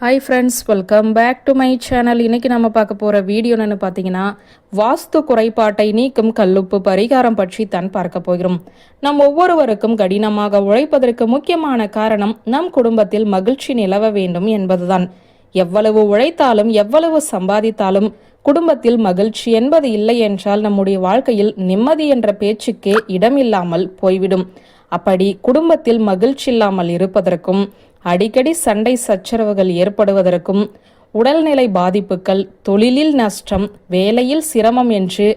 Hi friends, welcome back to my channel. இன்றைக்கி நம்ம பார்க்க போகிற வீடியோ என்னென்னு பார்த்தீங்கன்னா, வாஸ்து குறைபாட்டை நீக்கும் கல்லுப்பு பரிகாரம் பற்றி தான் பார்க்க போகிறோம். நம் ஒவ்வொருவருக்கும் கடினமாக உழைப்பதற்கு முக்கியமான காரணம் நம் குடும்பத்தில் மகிழ்ச்சி நிலவ வேண்டும் என்பதுதான். எவ்வளவு உழைத்தாலும் எவ்வளவு சம்பாதித்தாலும் குடும்பத்தில் மகிழ்ச்சி என்பது இல்லை என்றால் நம்முடைய வாழ்க்கையில் நிம்மதி என்ற பேச்சுக்கே இடமில்லாமல் போய்விடும். அப்படி குடும்பத்தில் மகிழ்ச்சி இல்லாமல் இருப்பதற்கும் அடிக்கடி சண்டை சச்சரவுகள் ஏற்படுவதற்கும் உடல்நிலை பாதிப்புகள், தொழிலில் நஷ்டம், வேலையில் சிரமம் என்று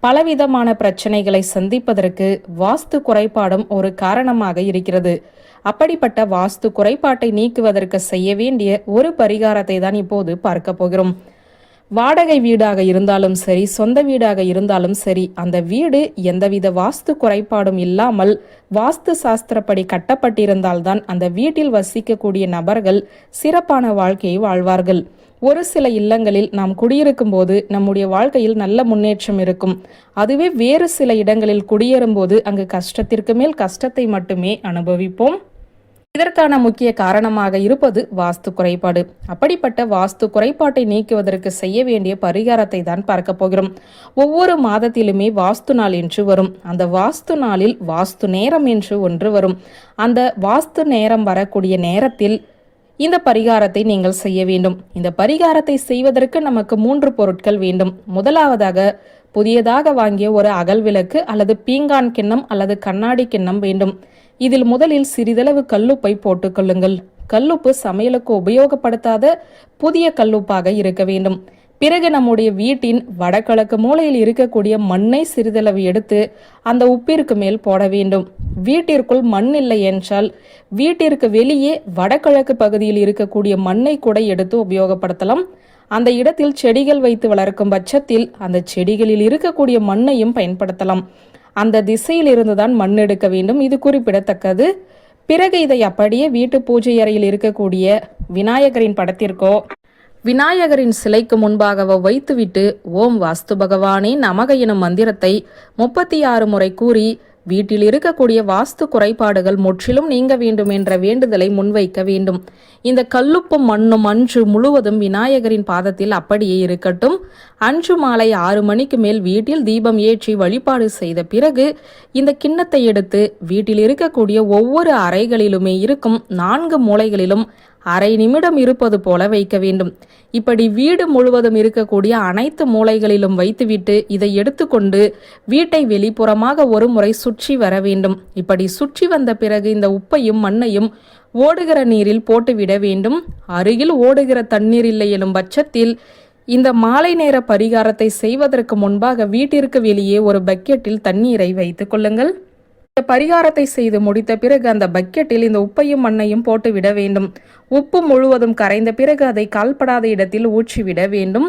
பலவிதமான பிரச்சனைகளை சந்திப்பதற்கு வாஸ்து குறைபாடும் ஒரு காரணமாக இருக்கிறது. அப்படிப்பட்ட வாஸ்து குறைபாட்டை நீக்குவதற்கு செய்ய வேண்டிய ஒரு பரிகாரத்தை தான் இப்போது பார்க்க போகிறோம். வாடகை வீடாக இருந்தாலும் சரி, சொந்த வீடாக இருந்தாலும் சரி, அந்த வீடு எந்தவித வாஸ்து குறைபாடும் இல்லாமல் வாஸ்து சாஸ்திரப்படி கட்டப்பட்டிருந்தால்தான் அந்த வீட்டில் வசிக்கக்கூடிய நபர்கள் சிறப்பான வாழ்க்கையை வாழ்வார்கள். ஒரு சில இல்லங்களில் நாம் குடியிருக்கும் போது நம்முடைய வாழ்க்கையில் நல்ல முன்னேற்றம் இருக்கும். அதுவே வேறு சில இடங்களில் குடியேறும் போது அங்கு கஷ்டத்திற்கு மேல் கஷ்டத்தை மட்டுமே அனுபவிப்போம். இதற்கான முக்கிய காரணமாக இருப்பது வாஸ்து குறைபாடு. அப்படிப்பட்ட வாஸ்து குறைபாட்டை நீக்குவதற்கு செய்ய வேண்டிய பரிகாரத்தை தான் பார்க்க போகிறோம். ஒவ்வொரு மாதத்திலுமே வாஸ்து நாள் என்று வரும். அந்த வாஸ்து நாளில் வாஸ்து நேரம் என்று ஒன்று வரும். அந்த வாஸ்து நேரம் வரக்கூடிய நேரத்தில் இந்த பரிகாரத்தை நீங்கள் செய்ய வேண்டும். இந்த பரிகாரத்தை செய்வதற்கு நமக்கு 3 பொருட்கள் வேண்டும். முதலாவதாக புதியதாக வாங்கிய ஒரு அகல் விளக்கு அல்லது பீங்கான் கிண்ணம் அல்லது கண்ணாடி கிண்ணம் வேண்டும். இதில் முதலில் சிறிதளவு கல்லுப்பை போட்டுக்கொள்ளுங்கள். கல்லுப்பு சமையலுக்கு உபயோகப்படுத்தாத புதிய கல்லுப்பாக இருக்க வேண்டும். பிறகு நம்முடைய வீட்டின் வடகிழக்கு மூலையில் இருக்கக்கூடிய மண்ணை சிறிதளவு எடுத்து அந்த உப்பிற்கு மேல் போட வேண்டும். வீட்டிற்குள் மண் இல்லை என்றால் வீட்டிற்கு வெளியே வடகிழக்கு பகுதியில் இருக்கக்கூடிய மண்ணை கூட எடுத்து உபயோகப்படுத்தலாம். அந்த இடத்தில் செடிகள் வைத்து வளர்க்கும் பட்சத்தில் அந்த செடிகளில் இருக்கக்கூடிய மண்ணையும் பயன்படுத்தலாம். அந்த திசையில் இருந்துதான் மண் எடுக்க வேண்டும், இது குறிப்பிடத்தக்கது. பிறகு இதை அப்படியே வீட்டு பூஜை அறையில் இருக்கக்கூடிய விநாயகரின் படத்திற்கோ விநாயகரின் சிலைக்கு முன்பாகவோ வைத்துவிட்டு ஓம் வாஸ்து பகவானே நமக எனும் மந்திரத்தை 36 முறை கூறி வீட்டில் இருக்கக்கூடிய வாஸ்து குறைபாடுகள் முற்றிலும் நீங்க வேண்டும் என்ற வேண்டுதலை முன்வைக்க வேண்டும். இந்த கல்லுப்பும் மண்ணும் அன்று முழுவதும் விநாயகரின் பாதத்தில் அப்படியே இருக்கட்டும். அன்று மாலை 6 மணிக்கு மேல் வீட்டில் தீபம் ஏற்றி வழிபாடு செய்த பிறகு இந்த கிண்ணத்தை எடுத்து வீட்டில் இருக்கக்கூடிய ஒவ்வொரு அறைகளிலுமே இருக்கும் 4 மூலைகளிலும் அரை நிமிடம் இருப்பது போல வைக்க வேண்டும். இப்படி வீடு முழுவதும் இருக்கக்கூடிய அனைத்து மூலைகளிலும் வைத்துவிட்டு இதை எடுத்துக்கொண்டு வீட்டை வெளிப்புறமாக ஒரு முறை சுற்றி வர வேண்டும். இப்படி சுற்றி வந்த பிறகு இந்த உப்பையும் மண்ணையும் ஓடுகிற நீரில் போட்டுவிட வேண்டும். அருகில் ஓடுகிற தண்ணீர் இல்லை எனும் பட்சத்தில் இந்த மாலை நேர பரிகாரத்தை செய்வதற்கு முன்பாக வீட்டிற்கு வெளியே ஒரு பக்கெட்டில் தண்ணீரை வைத்துக் கொள்ளுங்கள். இந்த பரிகாரத்தை செய்து முடித்த பிறகு அந்த பக்கெட்டில் இந்த உப்பையும் மண்ணையும் போட்டுவிட வேண்டும். உப்பு முழுவதும் கரைந்த பிறகு அதை கால்படாத இடத்தில் ஊற்றிவிட வேண்டும்.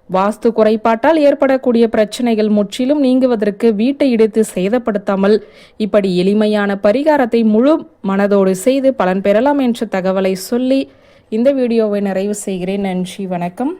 வாஸ்து குறைபாட்டால் ஏற்படக்கூடிய பிரச்சனைகள் முற்றிலும் நீங்குவதற்கு வீட்டை இடித்து சேதப்படுத்தாமல் இப்படி எளிமையான பரிகாரத்தை முழு மனதோடு செய்து பலன் பெறலாம் என்ற தகவலை சொல்லி இந்த வீடியோவை நிறைவு செய்கிறேன். நன்றி, வணக்கம்.